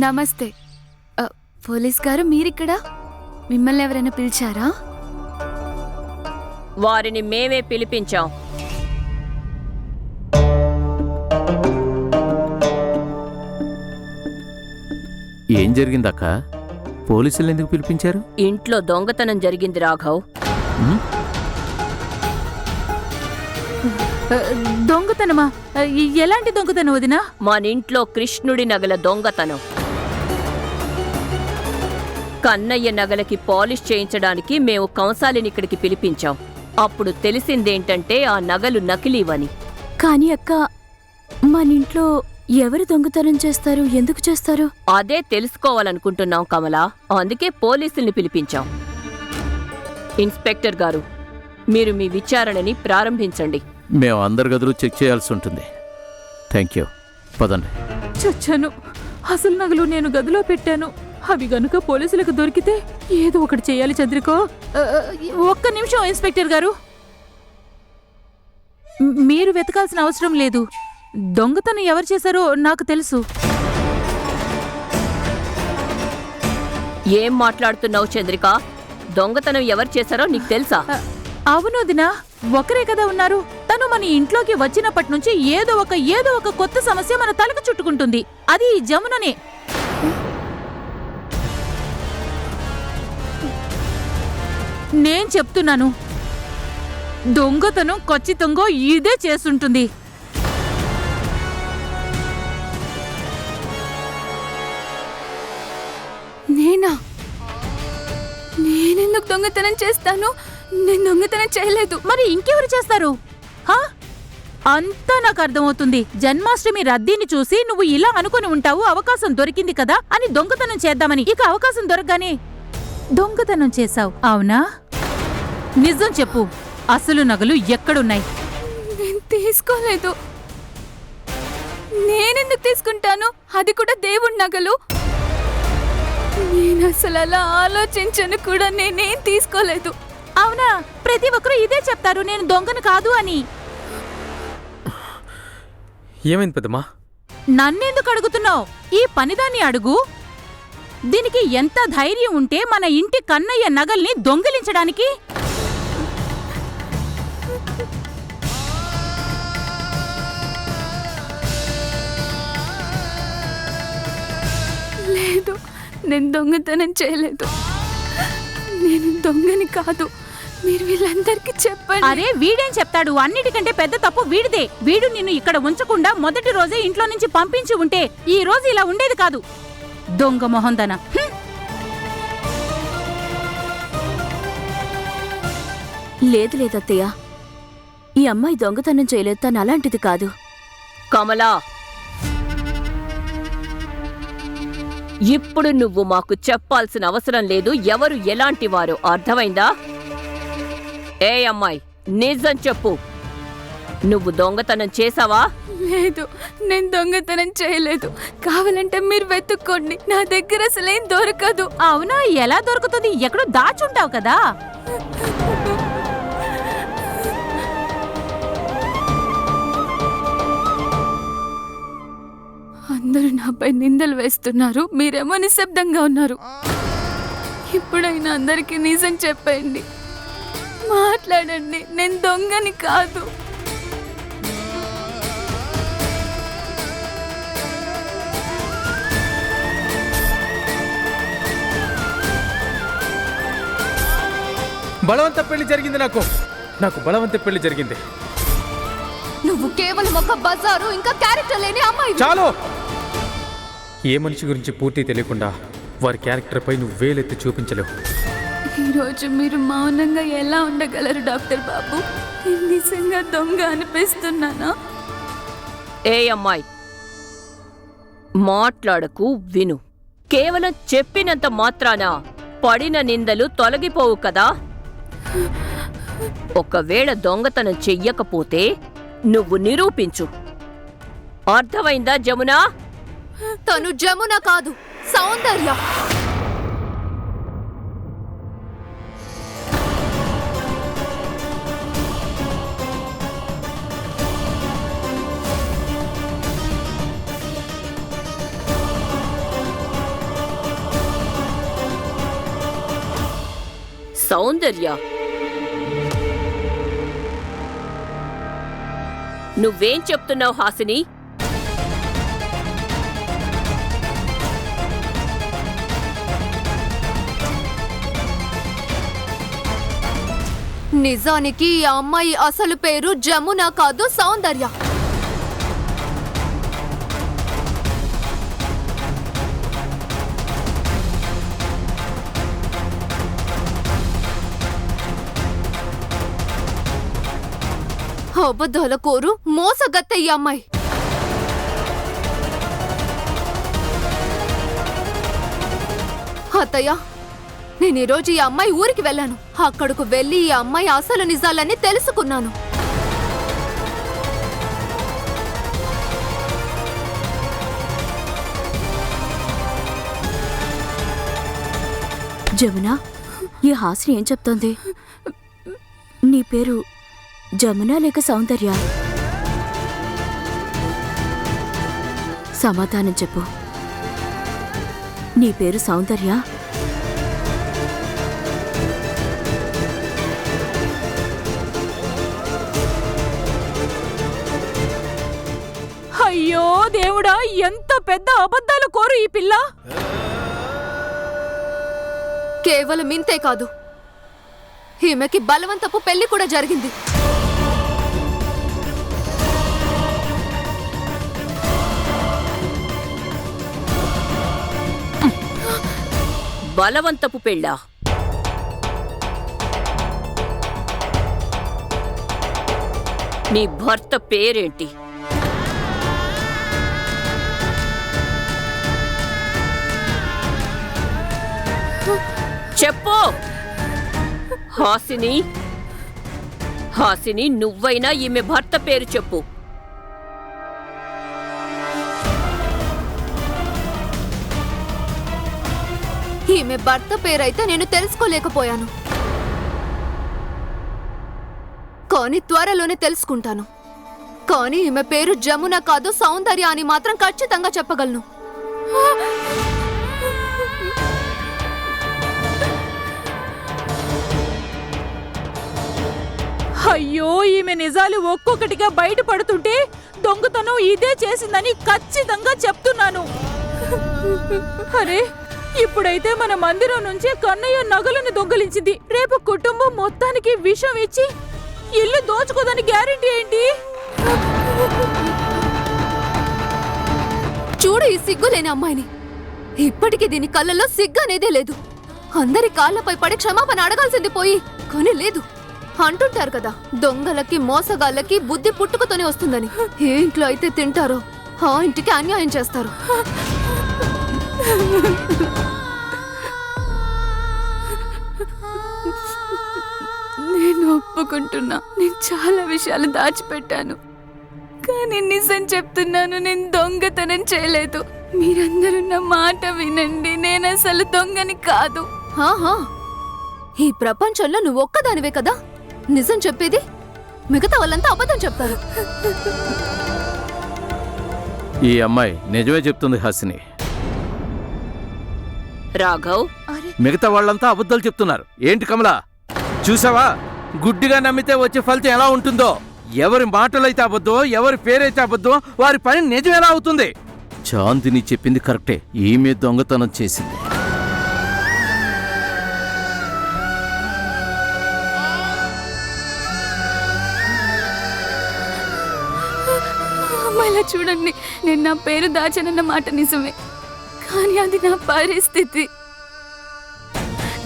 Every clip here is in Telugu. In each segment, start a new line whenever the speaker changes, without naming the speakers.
నమస్తే. పోలీస్ గారు మీరిక్కడ? మిమ్మల్ని ఎవరైనా పిలిచారా?
వారిని మేమే పిలిపించాం.
ఏం జరిగిందక్క? పోలీసులు ఎందుకు పిలిపించారు?
ఇంట్లో దొంగతనం జరిగింది రాఘవ్.
దొంగతనమా? ఎలాంటి దొంగతనం వదినా?
మనింట్లో కృష్ణుడి నగల దొంగతనం. కన్నయ్య నగలకి పాలిష్ చేయించడానికి మేము కంసాలిని ఇక్కడికి పిలిపించాం. అప్పుడు తెలిసిందేంటంటే ఆ నగలు నకిలీవని.
కానీ అక్క, మనింట్లో ఎవరు దొంగతనం చేస్తారు? ఎందుకు చేస్తారు?
అదే తెలుసుకోవాలనుకుంటున్నాం కమలా. అందుకే పోలీసుల్ని పిలిపించాం. ఇన్స్పెక్టర్ గారు, మీరు మీ విచారణని ప్రారంభించండి.
మేము అందరి గదులు చెక్ చేయాల్సి ఉంటుంది. Thank you. పదండి.
చచ్చాను. అసలు నగలు నేను గదిలో పెట్టాను. అవి గనుక పోలీసులకు దొరికితే ఏదో ఒకటి చేయాలి చంద్రికో. ఒక్క నిమిషం ఇన్స్పెక్టర్ గారు, మీరు వెతకాల్సిన అవసరం లేదు. దొంగతనం ఎవరు చేశారో నాకు తెలుసు.
ఏం మాట్లాడుతున్నావు చంద్రిక? దొంగతనం ఎవరు చేశారో నీకు తెలుసా?
అవును దినా, ఒకరే కదా ఉన్నారు. తను మన ఇంట్లోకి వచ్చినప్పటి నుంచి ఏదో ఒక కొత్త సమస్య మన తలకు చుట్టుకుంటుంది. అది ఈ జముననే. నేను చెప్తున్నాను, దొంగతనం ఖచ్చితంగా ఇదే చేస్తుంటుంది.
నేనా? నేనెందుకు దొంగతనం చేస్తాను? నేను దొంగతనం చేయలేదు.
మరి ఇంకెవరు చేస్తారు? అంతా నాకు అర్థమవుతుంది. జన్మాష్టమి రద్దీని చూసి నువ్వు ఇలా అనుకుని ఉంటావు, అవకాశం దొరికింది కదా అని దొంగతనం చేద్దామని. ఇక అవకాశం దొరకగానే దొంగతనం చేశావు, అవునా? నిజం చెప్పు, అసలు నగలు ఎక్కడున్నాయి?
నేను తీసుకోలేదు. నేనెందుకు తీసుకుంటాను? అది కూడా దేవుడి నగలు. నేను అసలు అలా ఆలోచించను కూడా. నేనేం తీసుకోలేదు.
అవునా? ప్రతి ఒక్కరూ ఇదే చెప్తారు, నేను దొంగను కాదు అని.
ఏమైంది పెద్దమ్మా?
నన్నెందుకు అడుగుతున్నావు? ఈ పనిదాన్ని అడుగు. దీనికి ఎంత ధైర్యం ఉంటే మన ఇంటి కన్నయ్య నగల్ని దొంగిలించడానికి?
లేదు, నేను దొంగతనం చేయలేదు. నేను దొంగని కాదు. మీరు వీళ్ళందరికీ చెప్పండి.
అరే, వీడేం చెప్తాడు? అన్నిటికంటే పెద్ద తప్పు వీడిదే. వీడు నిన్ను ఇక్కడ ఉంచకుండా మొదటి రోజే ఇంట్లో నుంచి పంపించి ఉంటే ఈ రోజు ఇలా ఉండేది కాదు. దొంగ మొహందన.
లేదు లేదత్తయ్య, ఈ అమ్మాయి దొంగతనం చేయలేదు. తను అలాంటిది కాదు.
కమలా, ఇప్పుడు నువ్వు మాకు చెప్పాల్సిన అవసరం లేదు ఎవరు ఎలాంటివారో. అర్థమైందా? ఏ అమ్మాయి, నిజం చెప్పు, నువ్వు దొంగతనం చేసావా?
లేదు, నేను దొంగతనం చేయలేదు. కావాలంటే మీరు వెతుక్కోండి, నా దగ్గర అసలేం దొరకదు.
అవునా? ఎలా దొరుకుతుంది? ఎక్కడో దాచుంటావు కదా.
అందరూ నాపై నిందలు వేస్తున్నారు, మీరేమో నిశ్శబ్దంగా ఉన్నారు. ఇప్పుడైనా అందరికీ నిజం చెప్పండి, మాట్లాడండి. నేను దొంగని కాదు.
బలవంత పెళ్లి జరిగింది. నాకు బలవంత పెళ్లి జరిగింది.
నువ్వు కేవలం ఒక బజారు, ఇంకా క్యారెక్టర్ లేని అమ్మాయి.
చాలు. ఏ మనిషి గురించి పూర్తి తెలియకుండా వారి క్యారెక్టర్ పై నువ్వు వేలెత్తి చూపించలేవు.
ఈరోజు మీరు మౌనంగా ఎలా ఉండగలరు డాక్టర్ బాబు? నిజంగా దొంగ అనిపిస్తున్నానా?
ఏ అమ్మాయి, మాట్లాడకు, విను. కేవలం చెప్పినంత మాత్రాన పడిన నిందలు తొలగిపోవు కదా. ఒకవేళ దొంగతనం చెయ్యకపోతే నువ్వు నిరూపించు. అర్థమైందా జమునా?
తను జమున కాదు, సౌందర్య.
సౌందర్య, నువ్వేం చెప్తున్నావు హాసిని?
నిజానికి ఈ అమ్మాయి అసలు పేరు జమున కాదు, సౌందర్య. అబద్ధాల కోరు, మోసగత్తె ఈ అమ్మాయి. అత్తయ్య, నేను ఈరోజు ఈ అమ్మాయి ఊరికి వెళ్ళాను. అక్కడకు వెళ్ళి ఈ అమ్మాయి అసలు నిజాలన్నీ తెలుసుకున్నాను.
జమున, ఈ హాసిని ఏం చెప్తోంది? నీ పేరు జమున లేక సౌందర్య? సమాధానం చెప్పు. నీ పేరు సౌందర్య?
అయ్యో దేవుడా, ఎంత పెద్ద అబద్ధాలు కోరు ఈ పిల్ల!
కేవలం ఇంతే కాదు, ఈమెకి బలవంతపు పెళ్లి కూడా జరిగింది.
బలవంతపు పెళ్ళా? నీ భర్త పేరేంటి? చెప్పు హాసిని. హాసిని, నువ్వైనా ఈమె భర్త పేరు చెప్పు.
ఈమె భర్త పేరైతే నేను తెలుసుకోలేకపోయాను, కానీ త్వరలోనే తెలుసుకుంటాను. కానీ ఈమె పేరు జమున కాదు, సౌందర్య అని మాత్రం ఖచ్చితంగా చెప్పగలను.
అయ్యో, ఈమె నిజాలు ఒక్కొక్కటిగా బయటపడుతుంటే దొంగతనం ఇదే చేసిందని ఖచ్చితంగా చెప్తున్నాను. అరే, ఇప్పుడైతే మన మందిరం నుంచే కన్నయ్య నగలను దొంగలించింది. రేపు కుటుంబం మొత్తానికి విషం ఇచ్చి ఇల్లు దోచుకోదని గ్యారెంటీ ఏంటి?
చూడు ఈ సిగ్గులేని అమ్మాయిని. ఇప్పటికీ దీని కళ్ళల్లో సిగ్గు అనేదే లేదు. అందరి కాళ్ళపై పడి క్షమాపణ అడగాల్సింది పోయి, కానీ లేదు. అంటుంటారు కదా, దొంగలకి మోసగాళ్ళకి బుద్ధి పుట్టుకతోనే వస్తుందని. ఏ ఇంట్లో అయితే తింటారో ఆ ఇంటికి అన్యాయం చేస్తారు. నేను ఒప్పుకుంటున్నా, నేను చాలా విషయాలు దాచిపెట్టాను. కానీ నిజం చెప్తున్నాను, నేను దొంగతనం చేయలేదు. మీరందరూ నా మాట వినండి, నేను అసలు దొంగని కాదు. ఈ ప్రపంచంలో నువ్వు ఒక్కదానివే కదా నిజం చెప్పేది. మిగతా వాళ్ళంతా అబద్ధం చెప్తారు.
ఈ అమ్మాయి నిజమే చెప్తుంది హాసిని.
రాఘవ్,
మిగతా వాళ్ళంతా అబద్ధాలు చెప్తున్నారు. ఏంటి కమలా, చూసావా? గుడ్డిగా నమ్మితే వచ్చే ఫలితం ఎలా ఉంటుందో. ఎవరి మాటలైతే అబద్ధం, ఎవరి పేరైతే అబద్ధం, వారి పని నిజం ఎలా అవుతుంది? చాందిని చెప్పింది కరెక్టే, ఈమె దొంగతనం చేసింది.
అమ్మాయిలా చూడండి, నేను నా పేరు దాచానన్న మాట నిజమే, కానీ అది నా పరిస్థితి.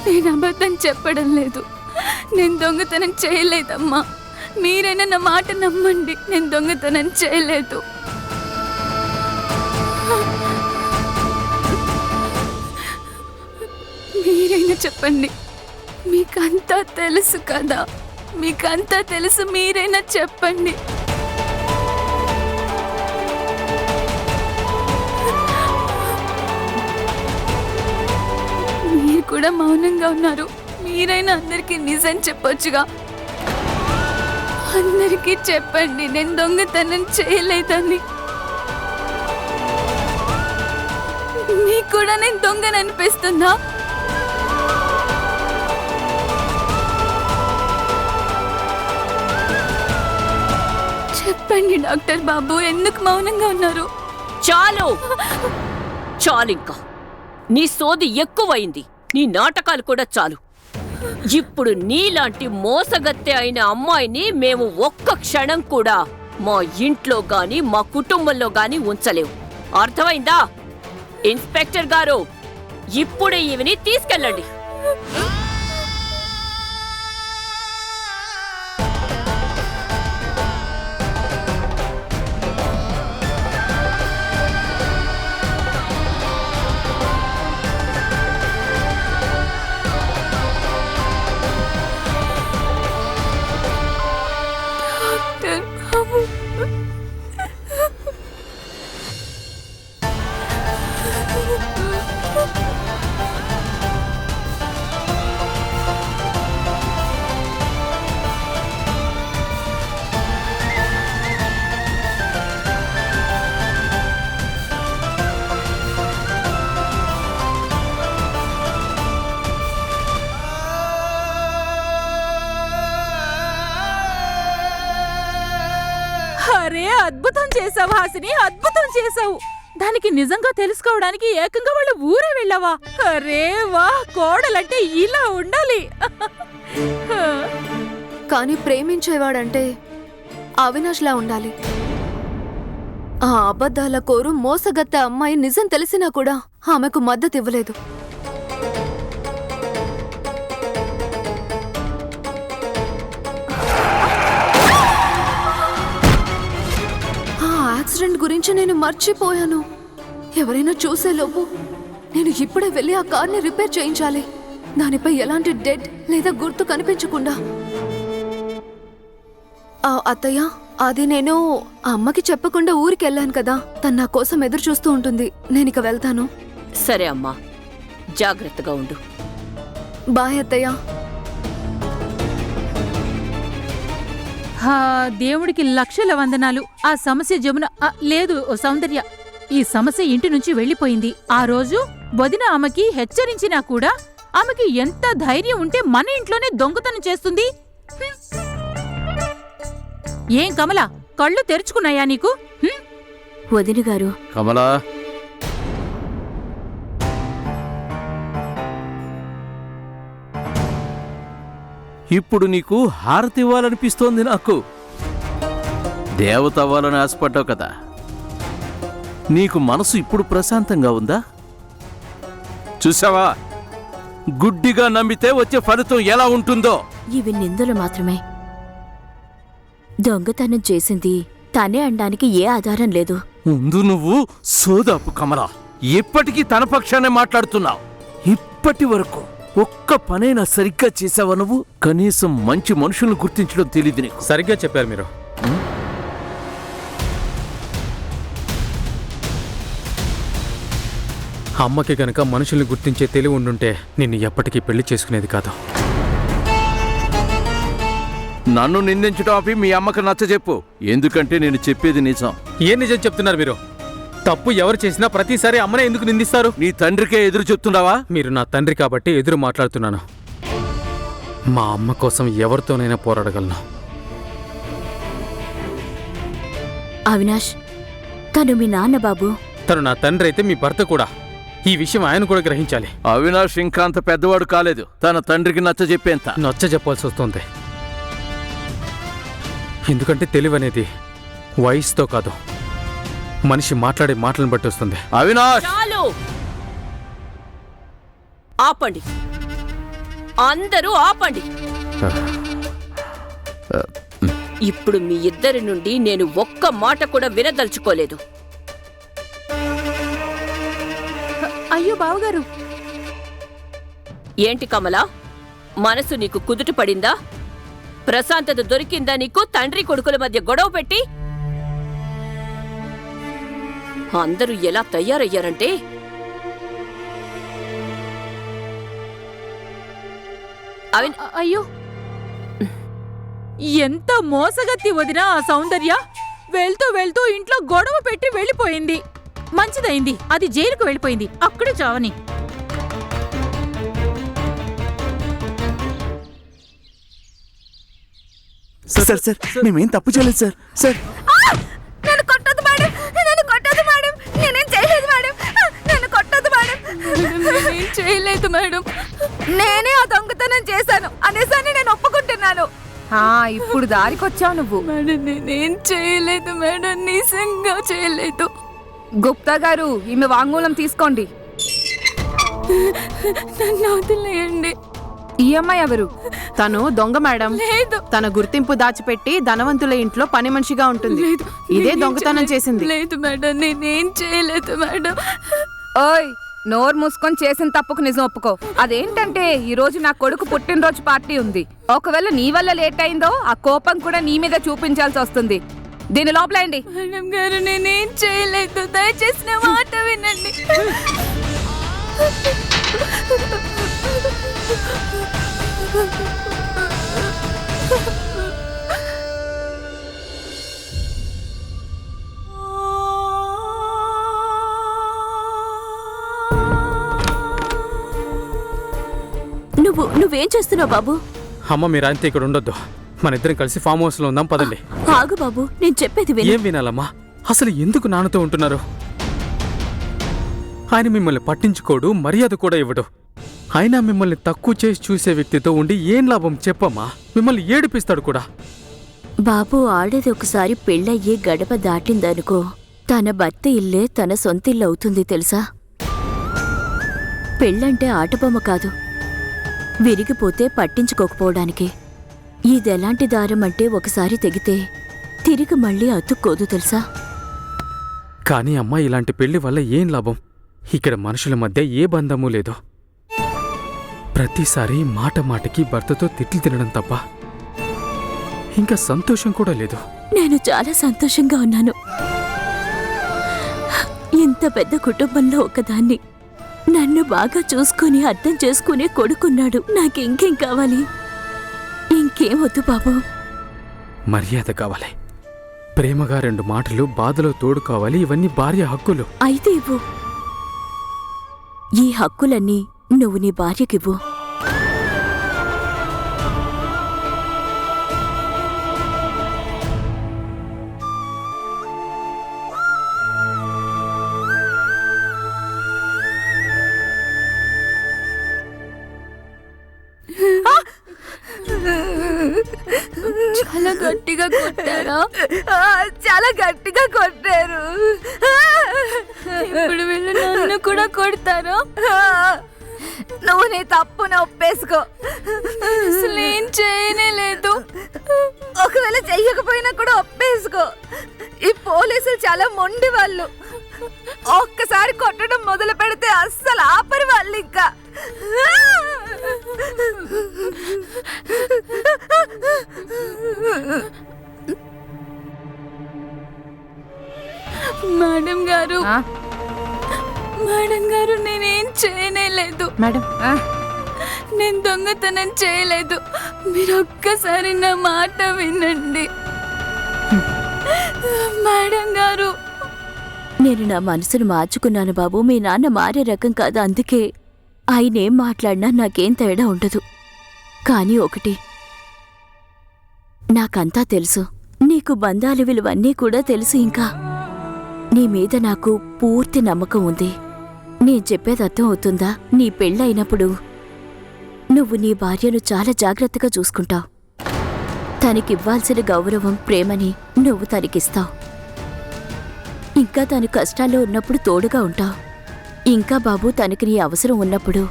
నేను అబద్ధం చెప్పడం లేదు, నేను దొంగతనం చేయలేదమ్మా. మీరైనా నా మాట నమ్మండి, నేను దొంగతనం చేయలేదు. మీరైనా చెప్పండి, మీకంతా తెలుసు కదా, మీకంతా తెలుసు, మీరైనా చెప్పండి. మీరు కూడా మౌనంగా ఉన్నారు. మీరైనా అందరికీ నిజం చెప్పొచ్చుగా. అందరికీ చెప్పండి, నేను దొంగతనం చేయలేదని. మీకు కూడా నేను దొంగని అనిపిస్తుందా? చెప్పండి డాక్టర్ బాబు, ఎందుకు మౌనంగా ఉన్నారు?
చాలు చాలింకా. నీ సోది ఎక్కువైంది, నీ నాటకాలు కూడా చాలు. ఇప్పుడు నీలాంటి మోసగత్తె అయిన అమ్మాయిని మేము ఒక్క క్షణం కూడా మా ఇంట్లో గాని మా కుటుంబంలో గాని ఉంచలేవు. అర్థమైందా? ఇన్స్పెక్టర్ గారు, ఇప్పుడే ఈవిని తీసుకెళ్ళండి.
డాక్టర్ బాబు,
అరే అద్భుతం చేసావు హాసిని, అద్భుతం చేసావు. దానికి నిజంగా తెలుసుకోవడానికి ఏకంగా వాళ్ళ ఊరే వెళ్ళావా? అరే వా, కోడలంటే ఇలా ఉండాలి.
కానీ ప్రేమించేవాడంటే అవినాష్లా ఉండాలి. ఆ అబద్ధాల కోరు మోసగత్తె అమ్మాయి నిజం తెలిసినా కూడా ఆమెకు మద్దతు ఇవ్వలేదు. ఆ యాక్సిడెంట్ గురించి నేను మర్చిపోయాను. ఎవరైనా చూసేలోపు నేను ఇప్పుడే వెళ్ళి ఆ కార్ని రిపేర్ చేయించాలి. దానిపై ఎలాంటి డెడ్ లేదా గుర్తు కనిపించకుండా. అత్తయ్య, అది నేను అమ్మకి చెప్పకుండా ఊరికి వెళ్ళాను కదా, తను నా కోసం ఎదురు చూస్తూ ఉంటుంది. నేనిక వెళ్తాను.
సరే అమ్మా, జాగ్రత్తగా ఉండు.
బాయ్ అత్తయ్య.
దేవుడికి లక్షల వందనాలు. ఆ సమస్య జమున లేదు సౌందర్య, ఈ సమస్య ఇంటి నుంచి వెళ్ళిపోయింది. ఆ రోజు వదిన ఆమెకి హెచ్చరించినా కూడా ఆమెకి ఎంత ధైర్యం ఉంటే మన ఇంట్లోనే దొంగతనం చేస్తుంది? ఏం కమలా, కళ్ళు తెరుచుకున్నాయా నీకు?
వదిన గారు,
కమలా, ఇప్పుడు నీకు హారతి ఇవ్వాలనిపిస్తోంది నాకు. దేవత అవ్వాలని ఆశపడ్డావు కదా, నీకు మనసు ఇప్పుడు ప్రశాంతంగా ఉందా? చూసావా, గుడ్డిగా నమ్మితే వచ్చే ఫలితం ఎలా ఉంటుందో.
ఇవి నిందలు మాత్రమే. దొంగతనం చేసింది తనే అనడానికి ఏ ఆధారం లేదు.
ముందు నువ్వు సోదాపు కమలా. ఇప్పటికీ తన పక్షానే మాట్లాడుతున్నావు. ఇప్పటి వరకు ఒక్క పనైనా సరిగ్గా చేసావా నువ్వు? కనీసం మంచి మనుషులను గుర్తించడం తెలియదు నీకు.
సరిగ్గా చెప్పారు మీరు. అమ్మకి గనక మనుషుల్ని గుర్తించే తెలివి ఉండుంటే నిన్ను ఎప్పటికీ పెళ్లి చేసుకునేది కాదు.
నన్ను నిందించడం ఆపి మీ అమ్మకు నచ్చజెప్పు. ఎందుకంటే నేను చెప్పేది నిజం.
ఏం నిజం చెప్తున్నారు మీరు? తప్పు ఎవరు చేసినా ప్రతిసారి అమ్మనే ఎందుకు నిందిస్తారు?
నీ తండ్రికే ఎదురు చెప్తున్నావా?
మీరు నా తండ్రి కాబట్టి ఎదురు మాట్లాడుతున్నాను. మా అమ్మ కోసం ఎవరితోనైనా పోరాడగలను.
అవినాష్, తను మీ నాన్న బాబు.
తను నా తండ్రి అయితే మీ భర్త కూడా. ఈ విషయం ఆయన కూడా గ్రహించాలి.
అవినాష్ ఇంకా అంత పెద్దవాడు కాలేదు తన తండ్రికి నచ్చజెప్పేంత.
నచ్చ చెప్పాల్సి వస్తుంది. ఎందుకంటే తెలివనేది వయసుతో కాదు, మనిషి మాట్లాడే మాటలను బట్టి వస్తుంది.
అవినాష్,
చాలు, ఆపండి, అందరూ ఆపండి. ఇప్పుడు మీ ఇద్దరి నుండి నేను ఒక్క మాట కూడా వినదలుచుకోలేదు.
అయ్యో బావగారు,
ఏంటి కమలా, మనసు నీకు కుదుట పడిందా? ప్రశాంతత దొరికిందా నీకు? తండ్రి కొడుకుల మధ్య గొడవ పెట్టి అందరూ ఎలా తయారయ్యారంటే,
అయ్యో ఎంత మోసగత్తి వదినా ఆ సౌందర్య. వెళ్తూ వెళ్తూ ఇంట్లో గొడవ పెట్టి వెళ్ళిపోయింది. మంచిదైంది అది జైలుకు వెళ్ళిపోయింది, అక్కడే చావని.
సార్ మేమేం తప్పు చేయలేదు సార్.
నన్ను కొట్టొద్దు మేడం, నన్ను కొట్టొద్దు మేడం, నేనేం చేయలేదు మేడం, నన్ను కొట్టొద్దు మేడం.
నేనేం చేయలేదు మేడం.
నేనే ఆ దొంగతనం చేశాను అనేసాన్ని నేను ఒప్పుకుంటున్నాను. ఇప్పుడు దారికొచ్చావు నువ్వు.
మేడం నేనేం చేయలేదు మేడం, నిజంగా చేయలేదు.
గుప్తా గారు, ఈమె వాంగ్మూలం తీసుకోండి.
నన్ను వదిలేయండి.
ఈ అమ్మాయి ఎవరు? తను దొంగ మేడం.
లేదు
తన గుర్తింపు దాచిపెట్టి ధనవంతుల ఇంట్లో పని మనిషిగా ఉంటుంది.
లేదు,
ఇదే
నేనేం
దొంగతనం
చేయలేదు.
చేసింది.
లేదు మేడం, నేనేం చేయలేదు మేడం.
ఓయ్, నోరు మూసుకొని చేసిన తప్పుకు నిజం ఒప్పుకో. అదేంటంటే ఈ రోజు నా కొడుకు పుట్టినరోజు పార్టీ ఉంది. ఒకవేళ నీ వల్ల లేట్ అయిందో ఆ కోపం కూడా నీ మీద చూపించాల్సి వస్తుంది. దీని లోపలేండి.
మేడం గారు నేనేం చేయలేదు, దయచేసి నా మాట వినండి.
నువ్వేం చేస్తున్నావు బాబు?
అమ్మ మీరు అంతే ఇక్కడ ఉండొద్దు. మన ఇద్దరం కలిసి ఫామ్ హౌస్ లో ఉందాం, పదండి.
ఆగు బాబు, నేను చెప్పేది విను.
ఏం వినాలమ్మా? అసలు ఎందుకు నాన్నతో ఉంటున్నారు? ఆయన మిమ్మల్ని పట్టించుకోడు, మర్యాద కూడా ఇవ్వడు. అయినా మిమ్మల్ని తక్కువ చేసి చూసే వ్యక్తితో ఉండి ఏం లాభం చెప్పమ్మా? మిమ్మల్ని ఏడిపిస్తాడు కూడా.
బాబు, ఆడేది ఒకసారి పెళ్ళయ్యి గడప దాటిందనుకో, తన భర్త ఇల్లే తన సొంతిల్లు అవుతుంది తెలుసా? పెళ్ళంటే ఆటబొమ్మ కాదు, విరిగిపోతే పట్టించుకోకపోవడానికి. ఇదెలాంటి దారం అంటే ఒకసారి తెగితే తిరిగి మళ్ళీ అతుక్కోదు తెలుసా?
కానీ అమ్మా, ఇలాంటి పెళ్లి వల్ల ఏం లాభం? ఇక్కడ మనుషుల మధ్య ఏ బంధమూ లేదు. ప్రతిసారి మాట మాటకి భర్తతో తిట్లు తినడం తప్ప ఇంకా సంతోషం కూడా లేదు.
నేను చాలా సంతోషంగా ఉన్నాను. ఇంత పెద్ద కుటుంబంలో ఒకదాన్ని, నన్ను బాగా చూసుకుని అర్థం చేసుకునే కొడుకున్నాడు. నాకింకేం కావాలి? ఇంకేం వద్దు బాబు.
మర్యాద కావాలి, ప్రేమగా 2 మాటలు, బాధలో తోడు కావాలి. ఇవన్నీ భార్య హక్కులు.
అయితే ఇవ్వు. ఈ హక్కులన్నీ నువ్వు నీ భార్యకివ్వు.
చాలా గట్టిగా కొట్టారా?
చాలా గట్టిగా కొట్టారు.
ఇప్పుడు వీళ్ళు నన్ను కూడా కొడతారా?
నువ్వు నీ తప్పును ఒప్పేసుకో.
అసలు ఏం చేయనే లేదు.
ఒకవేళ చెయ్యకపోయినా కూడా ఒప్పేసుకో. ఈ పోలీసులు చాలా మొండి వాళ్ళు. ఒక్కసారి కొట్టడం మొదలు పెడితే అస్సలు ఆపరు వాళ్ళు ఇంకా.
మేడం గారు, మేడం గారు, నేనేం చేయనే లేదు.
మేడం,
నేను దొంగతనం చేయలేదు. మీరు ఒక్కసారి నా మాట వినండి. మేడం గారు,
నేను నా మనసును మార్చుకున్నాను బాబు. మీ నాన్న మారే రకం కాదు, అందుకే ఆయనేం మాట్లాడినా నాకేం తేడా ఉండదు. కానీ ఒకటి, నాకంతా తెలుసు. నీకు బంధాల విలువన్నీ కూడా తెలుసు. ఇంకా నీ మీద నాకు పూర్తి నమ్మకం ఉంది. నేను చెప్పేది అర్థం అవుతుందా? నీ పెళ్ళైనప్పుడు నువ్వు నీ భార్యను చాలా జాగ్రత్తగా చూసుకుంటావు. తనకివ్వాల్సిన గౌరవం, ప్రేమని నువ్వు తనకిస్తావు. ఇంకా తను కష్టాల్లో ఉన్నప్పుడు తోడుగా ఉంటావు. ఇంకా బాబు, తనకి నీ అవసరం ఉన్నప్పుడు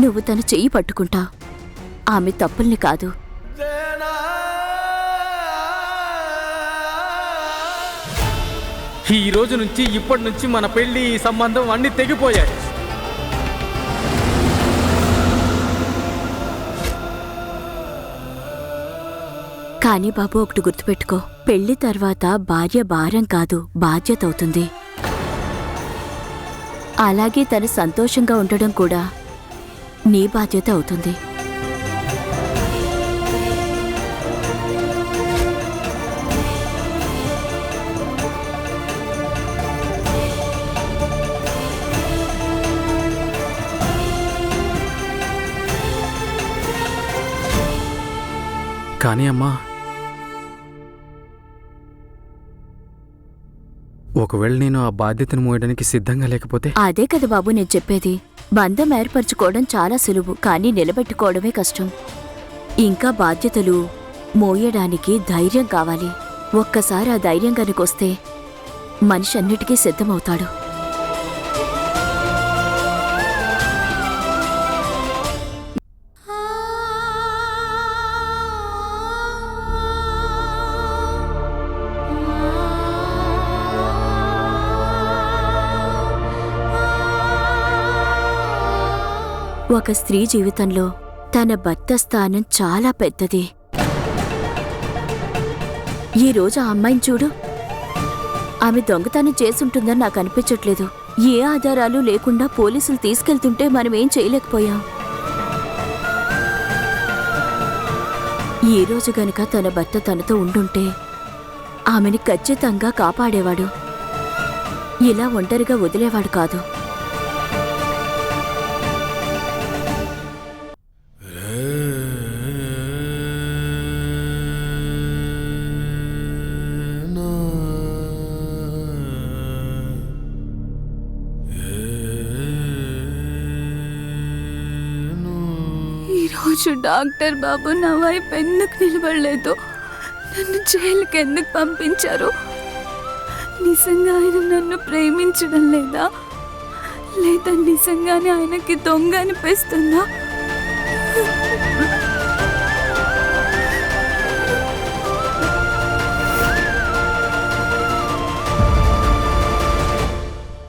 నువ్వు తన చెయ్యి పట్టుకుంటావు. ఆమె తప్పుల్ని కాదు.
ఈ రోజు నుంచి, ఇప్పటి నుంచి మన పెళ్లి, సంబంధం అన్నీ తెగిపోయాయి.
కానీ బాబు, ఒకటి గుర్తుపెట్టుకో, పెళ్లి తర్వాత భార్య భారం కాదు, బాధ్యత అవుతుంది. అలాగే తను సంతోషంగా ఉండడం కూడా నీ బాధ్యత అవుతుంది.
కానీ అమ్మా, ఒకవేళ నేను ఆ బాధ్యతను మోయడానికి సిద్ధంగా లేకపోతే?
అదే కదా బాబు నేను చెప్పేది. బంధం ఏర్పరచుకోవడం చాలా సులువు, కానీ నిలబెట్టుకోవడమే కష్టం. ఇంకా బాధ్యతలు మోయడానికి ధైర్యం కావాలి. ఒక్కసారి ఆ ధైర్యం కనుకొస్తే మనిషి అన్నిటికీ సిద్ధమవుతాడు. ఒక స్త్రీ జీవితంలో తన భర్త స్థానం చాలా పెద్దది. ఈ రోజు ఆ అమ్మాయిని చూడు. ఆమె దొంగతనం చేసుంటుందని నాకు అనిపించట్లేదు. ఏ ఆధారాలు లేకుండా పోలీసులు తీసుకెళ్తుంటే మనం ఏం చేయలేకపోయాం. ఈ రోజు గనుక తన భర్త తనతో ఉండుంటే ఆమెని ఖచ్చితంగా కాపాడేవాడు. ఇలా ఒంటరిగా వదిలేవాడు కాదు.
ఈరోజు డాక్టర్ బాబు నా వైపు ఎందుకు నిలబడలేదు? నన్ను జైలుకి ఎందుకు పంపించారు? నిజంగా ఆయన నన్ను ప్రేమించడం లేదా? లేదా నిజంగానే ఆయనకి దొంగ అనిపిస్తుందా?